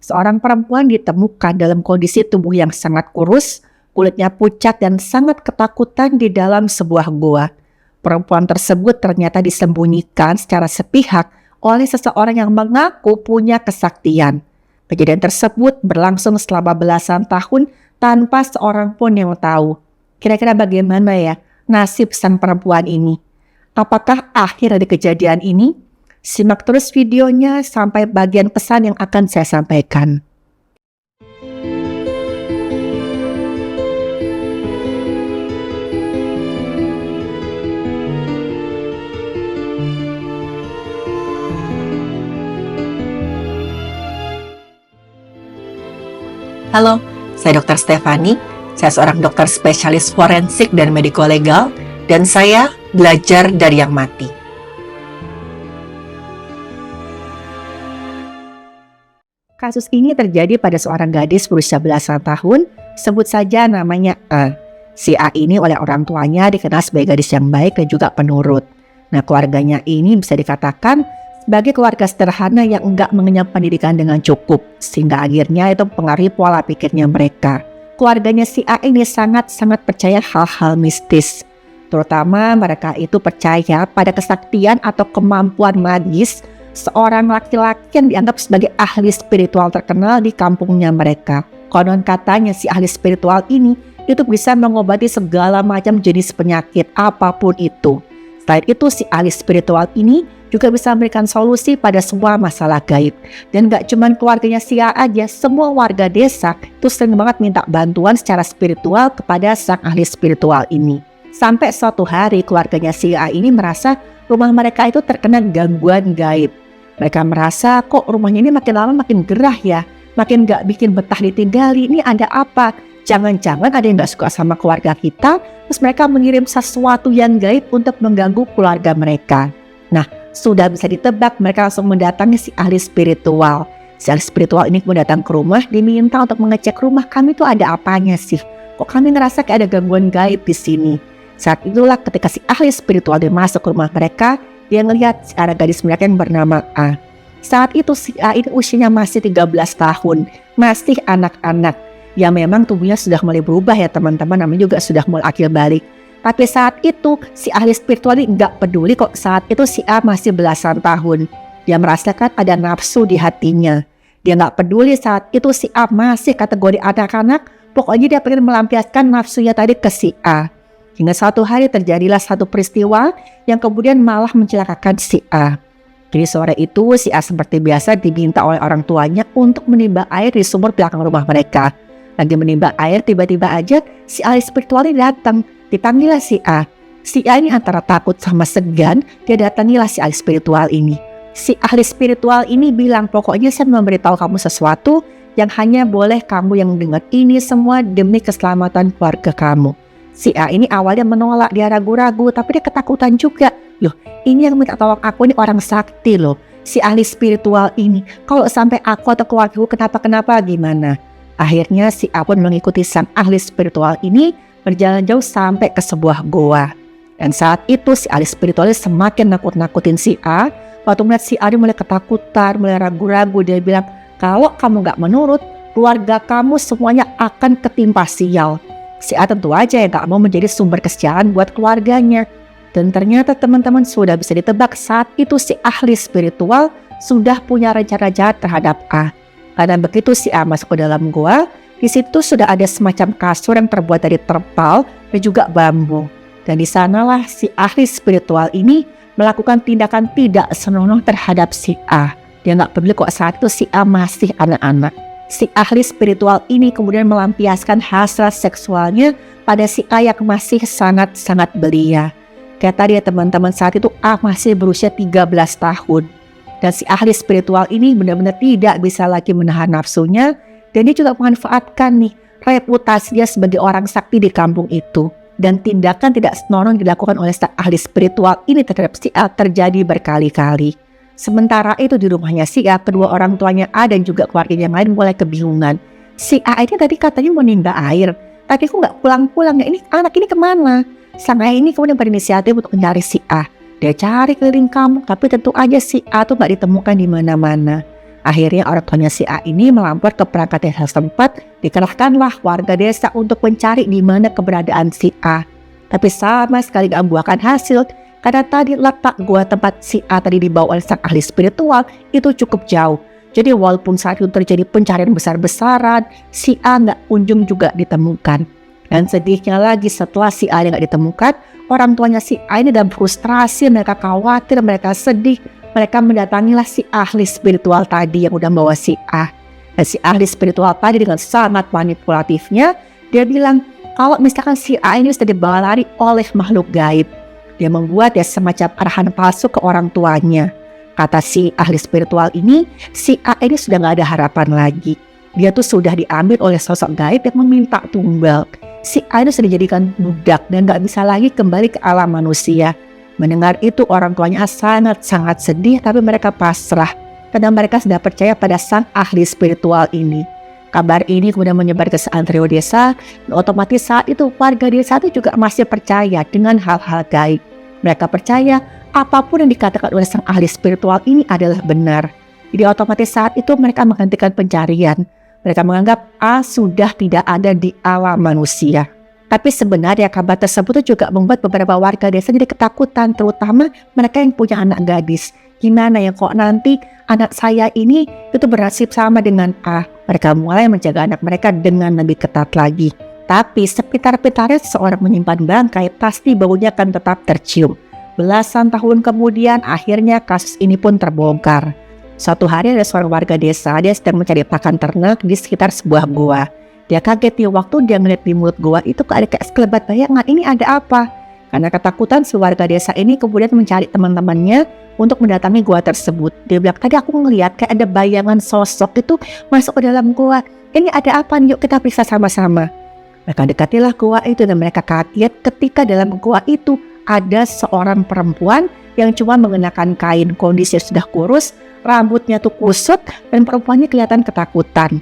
Seorang perempuan ditemukan dalam kondisi tubuh yang sangat kurus, kulitnya pucat dan sangat ketakutan di dalam sebuah gua. Perempuan tersebut ternyata disembunyikan secara sepihak oleh seseorang yang mengaku punya kesaktian. Kejadian tersebut berlangsung selama belasan tahun tanpa seorang pun yang tahu. Kira-kira bagaimana ya nasib sang perempuan ini? Apakah akhir dari kejadian ini? Simak terus videonya sampai bagian pesan yang akan saya sampaikan. Halo, saya Dr. Stefani. Saya seorang dokter spesialis forensik dan mediko-legal, dan saya belajar dari yang mati. Kasus ini terjadi pada seorang gadis berusia belasan tahun, sebut saja namanya A. Si A ini oleh orang tuanya dikenal sebagai gadis yang baik dan juga penurut. Nah, keluarganya ini bisa dikatakan sebagai keluarga sederhana yang enggak mengenyam pendidikan dengan cukup, sehingga akhirnya itu mempengaruhi pola pikirnya mereka. Keluarganya si A ini sangat-sangat percaya hal-hal mistis. Terutama mereka itu percaya pada kesaktian atau kemampuan magis seorang laki-laki yang dianggap sebagai ahli spiritual terkenal di kampungnya mereka. Konon katanya si ahli spiritual ini itu bisa mengobati segala macam jenis penyakit apapun itu. Selain itu si ahli spiritual ini juga bisa memberikan solusi pada semua masalah gaib. Dan gak cuma keluarganya si A aja, semua warga desa itu sering banget minta bantuan secara spiritual kepada sang ahli spiritual ini. Sampai suatu hari keluarganya si A ini merasa rumah mereka itu terkena gangguan gaib. Mereka merasa kok rumahnya ini makin lama makin gerah ya, makin gak bikin betah ditinggali, ini ada apa? Jangan-jangan ada yang gak suka sama keluarga kita, terus mereka mengirim sesuatu yang gaib untuk mengganggu keluarga mereka. Nah, sudah bisa ditebak, mereka langsung mendatangi si ahli spiritual. Si ahli spiritual ini kemudian datang ke rumah, diminta untuk mengecek rumah kami tuh ada apanya sih? Kok kami ngerasa kayak ada gangguan gaib di sini? Saat itulah ketika si ahli spiritual dia masuk ke rumah mereka, dia ngelihat si anak gadis mereka yang bernama A. Saat itu si A ini usianya masih 13 tahun, masih anak-anak. Ya memang tubuhnya sudah mulai berubah ya teman-teman, namanya juga sudah mulai akil balik. Tapi saat itu si ahli spiritual ini nggak peduli kok, saat itu si A masih belasan tahun. Dia merasakan ada nafsu di hatinya. Dia nggak peduli saat itu si A masih kategori anak-anak, pokoknya dia pengen melampiaskan nafsunya tadi ke si A. Hingga suatu hari terjadilah satu peristiwa yang kemudian malah mencelakakan si A. Jadi sore itu si A seperti biasa diminta oleh orang tuanya untuk menimba air di sumur belakang rumah mereka. Lagi menimba air, tiba-tiba aja si ahli spiritual ini datang. Dipanggillah si A. Si A ini antara takut sama segan, dia datangilah si ahli spiritual ini. Si ahli spiritual ini bilang, pokoknya saya memberitahu kamu sesuatu yang hanya boleh kamu yang dengar, ini semua demi keselamatan keluarga kamu. Si A ini awalnya menolak, dia ragu-ragu, tapi dia ketakutan juga. Loh, ini yang minta tolong aku ini orang sakti loh. Si ahli spiritual ini, kalau sampai aku atau keluargaku kenapa-kenapa gimana? Akhirnya si A pun mengikuti sang ahli spiritual ini berjalan jauh sampai ke sebuah goa. Dan saat itu si ahli spiritual semakin nakut-nakutin si A. Waktu melihat si A mulai ketakutan, mulai ragu-ragu, dia bilang, kalau kamu gak menurut, keluarga kamu semuanya akan ketimpa sial. Si A tentu aja ya gak mau menjadi sumber kesialan buat keluarganya. Dan ternyata teman-teman sudah bisa ditebak, saat itu si ahli spiritual sudah punya rencana jahat terhadap A. Karena begitu si A masuk ke dalam goa, di situ sudah ada semacam kasur yang terbuat dari terpal dan juga bambu. Dan di sanalah si ahli spiritual ini melakukan tindakan tidak senonoh terhadap si A. Dia nggak peduli kok saat itu si A masih anak-anak. Si ahli spiritual ini kemudian melampiaskan hasrat seksualnya pada si A yang masih sangat-sangat belia. Kayak tadi ya teman-teman, saat itu A masih berusia 13 tahun. Dan si ahli spiritual ini benar-benar tidak bisa lagi menahan nafsunya. Dan dia juga memanfaatkan nih reputasi dia sebagai orang sakti di kampung itu. Dan tindakan tidak senonoh yang dilakukan oleh ahli spiritual ini terhadap si A terjadi berkali-kali. Sementara itu di rumahnya si A, kedua orang tuanya A dan juga keluarganya yang lain mulai kebingungan. Si A ini tadi katanya mau nimba air, tapi kok nggak pulang-pulang ya, ini anak ini kemana? Sang ayah ini kemudian berinisiatif untuk mencari si A. Dia cari keliling kampung, tapi tentu aja si A tuh nggak ditemukan di mana-mana. Akhirnya orang tuanya si A ini melapor ke perangkat desa setempat, dikerahkanlah warga desa untuk mencari di mana keberadaan si A. Tapi sama sekali gak membuahkan hasil, karena tadi letak gua tempat si A tadi dibawa oleh sang ahli spiritual itu cukup jauh. Jadi walaupun saat itu terjadi pencarian besar-besaran, si A gak kunjung juga ditemukan. Dan sedihnya lagi setelah si A gak ditemukan, orang tuanya si A ini dalam frustrasi, mereka khawatir, mereka sedih. Mereka mendatangilah si ahli spiritual tadi yang udah bawa si A. Dan si ahli spiritual tadi dengan sangat manipulatifnya, dia bilang kalau misalkan si A ini sudah dibawa lari oleh makhluk gaib. Dia membuat semacam arahan palsu ke orang tuanya. Kata si ahli spiritual ini, si A ini sudah gak ada harapan lagi. Dia tuh sudah diambil oleh sosok gaib yang meminta tumbal. Si A ini sudah dijadikan budak dan gak bisa lagi kembali ke alam manusia. Mendengar itu orang tuanya sangat-sangat sedih, tapi mereka pasrah karena mereka sudah percaya pada sang ahli spiritual ini. Kabar ini kemudian menyebar ke seantero desa, dan otomatis saat itu warga desa itu juga masih percaya dengan hal-hal gaib. Mereka percaya apapun yang dikatakan oleh sang ahli spiritual ini adalah benar. Jadi otomatis saat itu mereka menghentikan pencarian. Mereka menganggap A sudah tidak ada di alam manusia. Tapi sebenarnya kabar tersebut juga membuat beberapa warga desa jadi ketakutan, terutama mereka yang punya anak gadis. Gimana ya kok nanti anak saya ini itu bernasib sama dengan A. Mereka mulai menjaga anak mereka dengan lebih ketat lagi. Tapi sepitar-pitarnya seseorang menyimpan bangkai, pasti baunya akan tetap tercium. Belasan tahun kemudian akhirnya kasus ini pun terbongkar. Suatu hari ada seorang warga desa, dia sedang mencari pakan ternak di sekitar sebuah gua. Dia kaget nih waktu dia melihat di mulut gua itu ada kayak sekelebat bayangan. Ini ada apa? Karena ketakutan si warga desa ini kemudian mencari teman-temannya untuk mendatangi gua tersebut. Dia bilang, tadi aku ngelihat kayak ada bayangan sosok itu masuk ke dalam gua. Ini ada apa nih? Yuk kita periksa sama-sama. Mereka dekatilah gua itu dan mereka kaget ketika dalam gua itu ada seorang perempuan yang cuma mengenakan kain. Kondisinya sudah kurus, rambutnya tuh kusut dan perempuannya kelihatan ketakutan.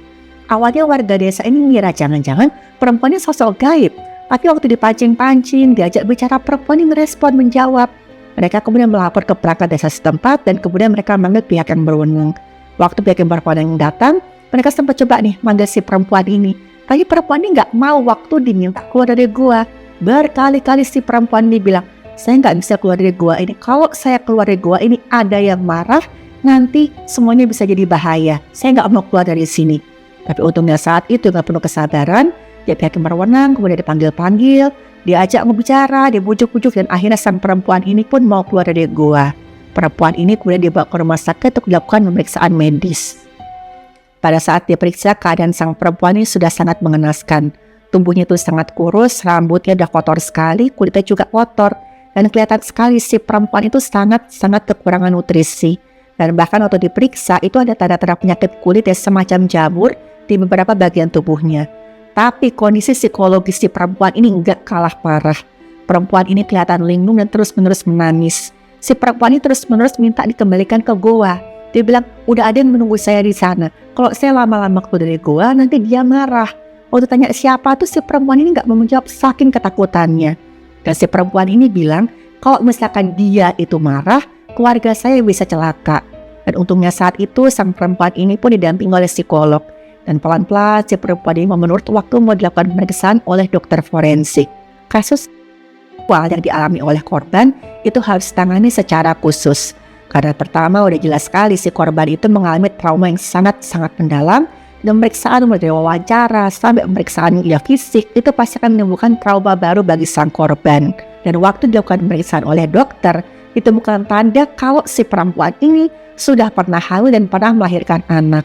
Awalnya warga desa ini mengira jangan-jangan perempuannya sosok gaib. Tapi waktu dipancing-pancing, diajak bicara, perempuan ini merespon, menjawab. Mereka kemudian melapor ke perangkat desa setempat dan kemudian mereka memanggil pihak yang berwenang. Waktu pihak yang berwenang yang datang, mereka sempat coba nih manggil si perempuan ini. Tapi perempuan ini gak mau waktu diminta keluar dari gua. Berkali-kali si perempuan ini bilang, saya gak bisa keluar dari gua ini. Kalau saya keluar dari gua ini ada yang marah, nanti semuanya bisa jadi bahaya. Saya gak mau keluar dari sini. Tapi untungnya saat itu gak penuh kesabaran, dia pihak yang berwenang kemudian dipanggil-panggil, diajak berbicara, dibujuk-bujuk, dan akhirnya sang perempuan ini pun mau keluar dari gua. Perempuan ini kemudian dibawa ke rumah sakit untuk dilakukan pemeriksaan medis. Pada saat diperiksa, keadaan sang perempuan ini sudah sangat mengenaskan. Tubuhnya itu sangat kurus, rambutnya udah kotor sekali, kulitnya juga kotor, dan kelihatan sekali si perempuan itu sangat kekurangan nutrisi. Dan bahkan waktu diperiksa itu ada tanda-tanda penyakit kulit yang semacam jamur di beberapa bagian tubuhnya. Tapi kondisi psikologis si perempuan ini enggak kalah parah. Perempuan ini kelihatan linglung dan terus-menerus menangis. Si perempuan ini terus-menerus minta dikembalikan ke goa. Dia bilang, udah ada yang menunggu saya di sana. Kalau saya lama-lama keluar dari goa, nanti dia marah. Waktu tanya siapa tuh, si perempuan ini enggak mau menjawab saking ketakutannya. Dan si perempuan ini bilang, kalau misalkan dia itu marah, keluarga saya bisa celaka. Dan untungnya saat itu sang perempuan ini pun didampingi oleh psikolog. Dan pelan-pelan si perempuan ini menurut waktu mau dilakukan pemeriksaan oleh dokter forensik. Kasus yang dialami oleh korban itu harus ditangani secara khusus. Karena pertama udah jelas sekali si korban itu mengalami trauma yang sangat-sangat mendalam. Dan pemeriksaan mulai dari wawancara sampai pemeriksaan fisik itu pasti akan menimbulkan trauma baru bagi sang korban. Dan waktu dilakukan pemeriksaan oleh dokter, ditemukan tanda kalau si perempuan ini sudah pernah hamil dan pernah melahirkan anak.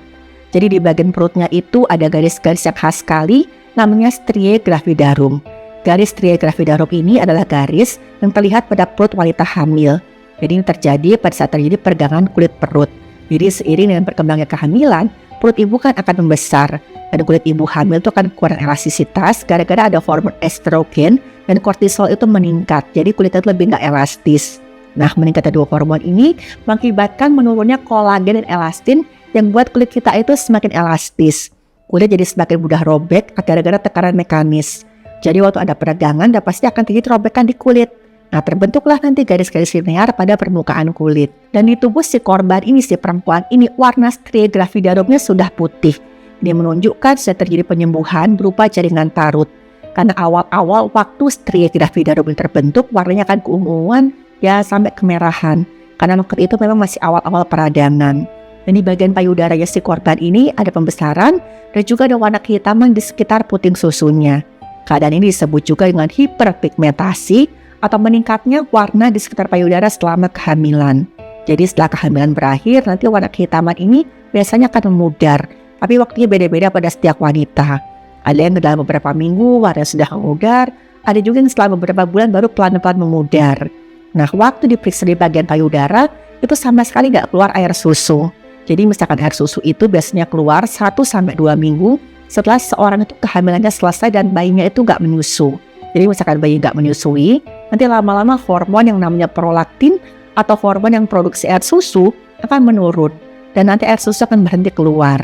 Jadi di bagian perutnya itu ada garis-garis yang khas sekali, namanya striae gravidarum. Garis striae gravidarum ini adalah garis yang terlihat pada perut wanita hamil. Jadi ini terjadi pada saat terjadi pergangan kulit perut. Jadi seiring dengan berkembangnya kehamilan, perut ibu kan akan membesar. Dan kulit ibu hamil itu akan kurang elastisitas gara-gara ada hormon estrogen dan kortisol itu meningkat. Jadi kulitnya itu lebih gak elastis. Nah, meningkatnya dua hormon ini mengakibatkan menurunnya kolagen dan elastin yang buat kulit kita itu semakin elastis. Kulit jadi semakin mudah robek gara-gara tekanan mekanis. Jadi waktu ada peradangan, pasti akan terjadi robekan di kulit. Nah, terbentuklah nanti garis-garis linear pada permukaan kulit. Dan di tubuh si korban ini, si perempuan ini, warna stria gravidarumnya sudah putih. Ini menunjukkan sudah terjadi penyembuhan berupa jaringan tarut. Karena awal-awal waktu stria gravidarum ini terbentuk, warnanya akan keunguan ya sampai kemerahan. Karena waktu itu memang masih awal-awal peradangan. Dan di bagian payudara si korban ini ada pembesaran dan juga ada warna kehitaman di sekitar puting susunya. Keadaan ini disebut juga dengan hiperpigmentasi atau meningkatnya warna di sekitar payudara selama kehamilan. Jadi setelah kehamilan berakhir, nanti warna kehitaman ini biasanya akan memudar. Tapi waktunya beda-beda pada setiap wanita. Ada yang dalam beberapa minggu warna sudah memudar, ada juga yang setelah beberapa bulan baru pelan-pelan memudar. Nah, waktu diperiksa di bagian payudara, itu sama sekali nggak keluar air susu. Jadi misalkan air susu itu biasanya keluar 1-2 minggu setelah seorang itu kehamilannya selesai dan bayinya itu nggak menyusu. Jadi misalkan bayi nggak menyusui, nanti lama-lama hormon yang namanya prolaktin atau hormon yang produksi air susu akan menurun. Dan nanti air susu akan berhenti keluar.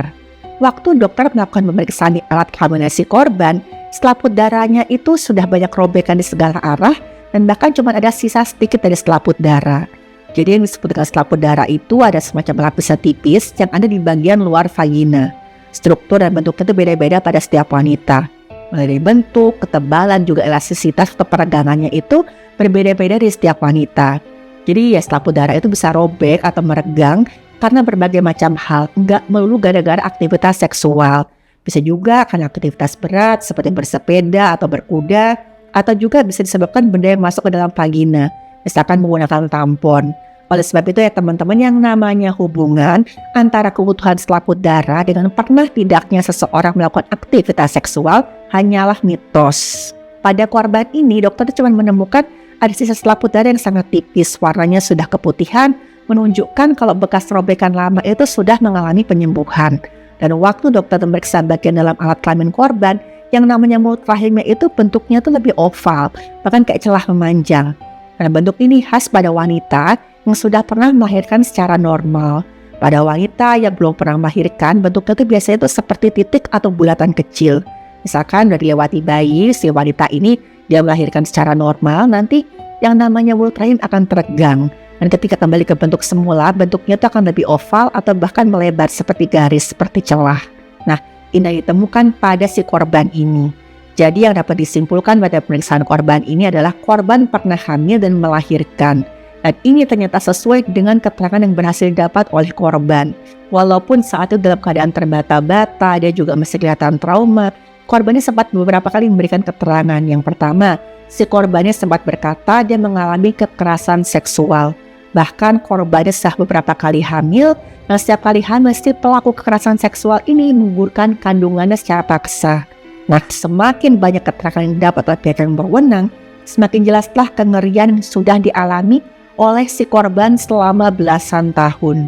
Waktu dokter melakukan pemeriksaan di alat kehamilan si korban, selaput darahnya itu sudah banyak robekan di segala arah dan bahkan cuma ada sisa sedikit dari selaput darah. Jadi yang disebut dengan selaput darah itu ada semacam lapisan tipis yang ada di bagian luar vagina. Struktur dan bentuknya itu beda-beda pada setiap wanita. Mulai dari bentuk, ketebalan, juga elastisitas atau peregangannya itu berbeda-beda di setiap wanita. Jadi ya selaput darah itu bisa robek atau meregang karena berbagai macam hal, nggak melulu gara-gara aktivitas seksual. Bisa juga karena aktivitas berat seperti bersepeda atau berkuda, atau juga bisa disebabkan benda yang masuk ke dalam vagina, misalkan menggunakan tampon. Oleh sebab itu ya teman-teman, yang namanya hubungan antara kebutuhan selaput darah dengan pernah tidaknya seseorang melakukan aktivitas seksual hanyalah mitos. Pada korban ini, dokter cuma menemukan ada sisa selaput darah yang sangat tipis, warnanya sudah keputihan, menunjukkan kalau bekas robekan lama itu sudah mengalami penyembuhan. Dan waktu dokter memeriksa bagian dalam alat kelamin korban, yang namanya mulut rahimnya itu bentuknya tuh lebih oval, bahkan kayak celah memanjang. Karena bentuk ini khas pada wanita yang sudah pernah melahirkan secara normal. Pada wanita yang belum pernah melahirkan, bentuknya itu biasanya itu seperti titik atau bulatan kecil. Misalkan dari lewati bayi, si wanita ini dia melahirkan secara normal, nanti yang namanya mulut rahim akan teregang. Dan ketika kembali ke bentuk semula, bentuknya itu akan lebih oval atau bahkan melebar seperti garis, seperti celah. Nah, ini ditemukan pada si korban ini. Jadi yang dapat disimpulkan pada pemeriksaan korban ini adalah korban pernah hamil dan melahirkan. Dan ini ternyata sesuai dengan keterangan yang berhasil didapat oleh korban. Walaupun saat itu dalam keadaan terbata-bata, dia juga masih kelihatan trauma. Korban ini sempat beberapa kali memberikan keterangan. Yang pertama, si korbannya sempat berkata dia mengalami kekerasan seksual. Bahkan korbannya setelah beberapa kali hamil, dan setiap kali hamil si pelaku kekerasan seksual ini menggugurkan kandungannya secara paksa. Nah, semakin banyak keterangan yang didapat oleh pihak yang berwenang, semakin jelaslah kengerian yang sudah dialami oleh si korban selama belasan tahun.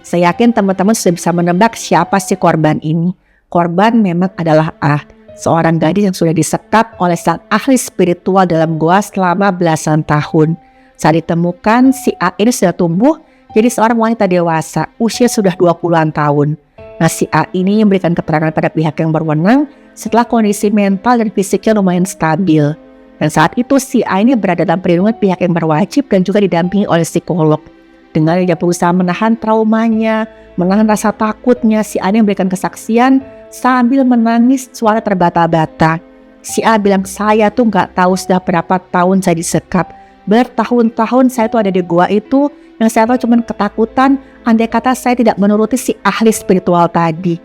Saya yakin teman-teman sudah bisa menebak siapa si korban ini. Korban memang adalah A, seorang gadis yang sudah disekap oleh sang ahli spiritual dalam goa selama belasan tahun. Saat ditemukan, si A ini sudah tumbuh jadi seorang wanita dewasa, usia sudah 20-an tahun. Nah, si A ini memberikan keterangan pada pihak yang berwenang setelah kondisi mental dan fisiknya lumayan stabil. Dan saat itu si A ini berada dalam perlindungan pihak yang berwajib dan juga didampingi oleh psikolog. Dengan dia berusaha menahan traumanya, menahan rasa takutnya, si A ini memberikan kesaksian sambil menangis suara terbata-bata. Si A bilang, saya tuh nggak tahu sudah berapa tahun saya disekap. Bertahun-tahun saya tuh ada di gua itu, yang saya tahu cuma ketakutan andai kata saya tidak menuruti si ahli spiritual tadi.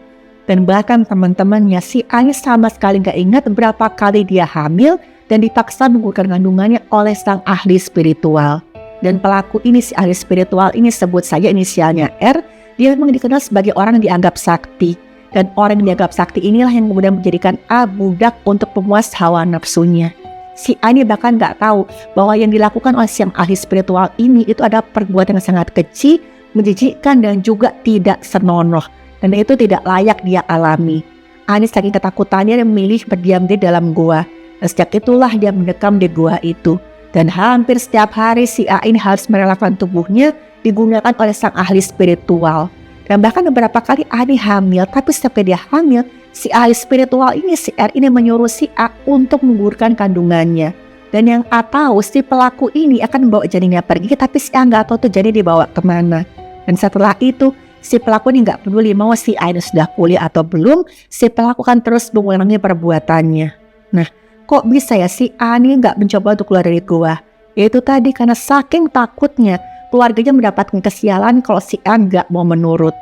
Dan bahkan teman-temannya, si A ini sama sekali nggak ingat berapa kali dia hamil dan dipaksa menggugurkan kandungannya oleh sang ahli spiritual. Dan pelaku ini, si ahli spiritual ini, sebut saja inisialnya R, dia memang dikenal sebagai orang yang dianggap sakti. Dan orang yang dianggap sakti inilah yang kemudian menjadikan A budak untuk pemuas hawa nafsunya. Si A ini bahkan nggak tahu bahwa yang dilakukan oleh si ahli spiritual ini itu ada perbuatan yang sangat keji, menjijikkan dan juga tidak senonoh. Dan itu tidak layak dia alami. A ini saking ketakutannya dia memilih berdiam diri dalam gua. Dan sejak itulah dia mendekam di gua itu. Dan hampir setiap hari si A ini harus merelakan tubuhnya digunakan oleh sang ahli spiritual. Dan bahkan beberapa kali A ini hamil, tapi setiap kali dia hamil, si ahli spiritual ini, si R ini menyuruh si A untuk menggugurkan kandungannya. Dan yang A tahu si pelaku ini akan membawa janinnya pergi, tapi si A nggak tahu tuh janin dibawa kemana. Dan setelah itu si pelaku ini nggak peduli mau si A ini sudah pulih atau belum, si pelaku kan terus mengulangi perbuatannya. Nah, kok bisa ya si A ini nggak mencoba untuk keluar dari gua? Yaitu tadi karena saking takutnya keluarganya mendapatkan kesialan kalau si A nggak mau menurut.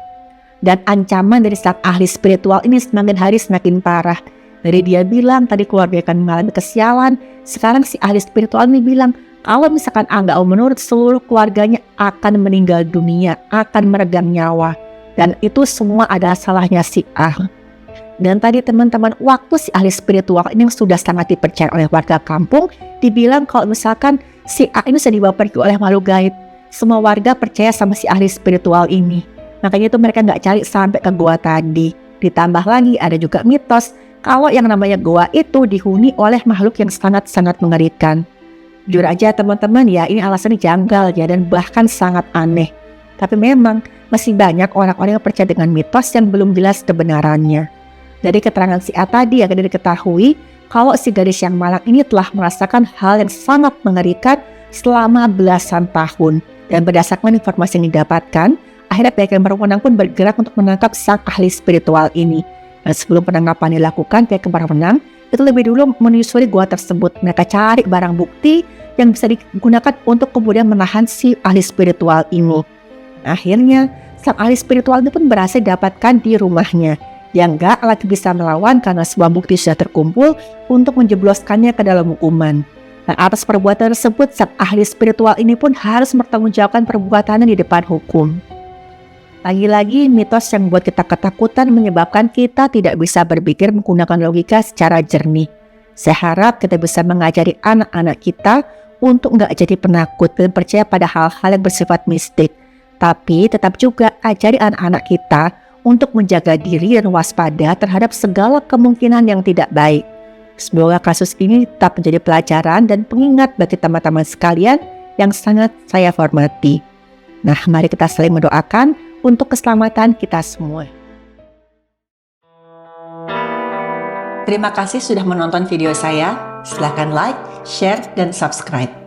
Dan ancaman dari sang ahli spiritual ini semakin hari semakin parah. Dari dia bilang tadi keluarga akan mengalami kesialan, sekarang si ahli spiritual ini bilang kalau misalkan A nggak mau menurut, seluruh keluarganya akan meninggal dunia, akan meregang nyawa. Dan itu semua adalah salahnya si A. Dan tadi teman-teman, waktu si ahli spiritual ini yang sudah sangat dipercaya oleh warga kampung, dibilang kalau misalkan si A ini sudah dibawa pergi oleh makhluk gaib. Semua warga percaya sama si ahli spiritual ini. Makanya itu mereka nggak cari sampai ke gua tadi. Ditambah lagi ada juga mitos kalau yang namanya goa itu dihuni oleh makhluk yang sangat-sangat mengerikan. Jujur aja teman-teman ya, ini alasannya janggal ya dan bahkan sangat aneh. Tapi memang masih banyak orang-orang yang percaya dengan mitos yang belum jelas kebenarannya. Dari keterangan si A tadi akan diketahui kalau si gadis yang malang ini telah merasakan hal yang sangat mengerikan selama belasan tahun. Dan berdasarkan informasi yang didapatkan, akhirnya pihak yang berwenang pun bergerak untuk menangkap sang ahli spiritual ini. Dan sebelum penangkapan dilakukan, pihak yang berwenang itu lebih dulu menyusuri gua tersebut. Mereka cari barang bukti yang bisa digunakan untuk kemudian menahan si ahli spiritual ini. Akhirnya, sang ahli spiritual ini pun berhasil didapatkan di rumahnya. Yang gak lagi bisa melawan karena sebuah bukti sudah terkumpul untuk menjebloskannya ke dalam hukuman. Dan atas perbuatan tersebut, sang ahli spiritual ini pun harus mempertanggungjawabkan perbuatannya di depan hukum. Lagi-lagi mitos yang membuat kita ketakutan menyebabkan kita tidak bisa berpikir menggunakan logika secara jernih. Saya harap kita bisa mengajari anak-anak kita untuk nggak jadi penakut dan percaya pada hal-hal yang bersifat mistik. Tapi tetap juga ajari anak-anak kita untuk menjaga diri dan waspada terhadap segala kemungkinan yang tidak baik. Semoga kasus ini tetap menjadi pelajaran dan pengingat bagi teman-teman sekalian yang sangat saya hormati. Nah, mari kita saling mendoakan untuk keselamatan kita semua. Terima kasih sudah menonton video saya. Silahkan like, share, dan subscribe.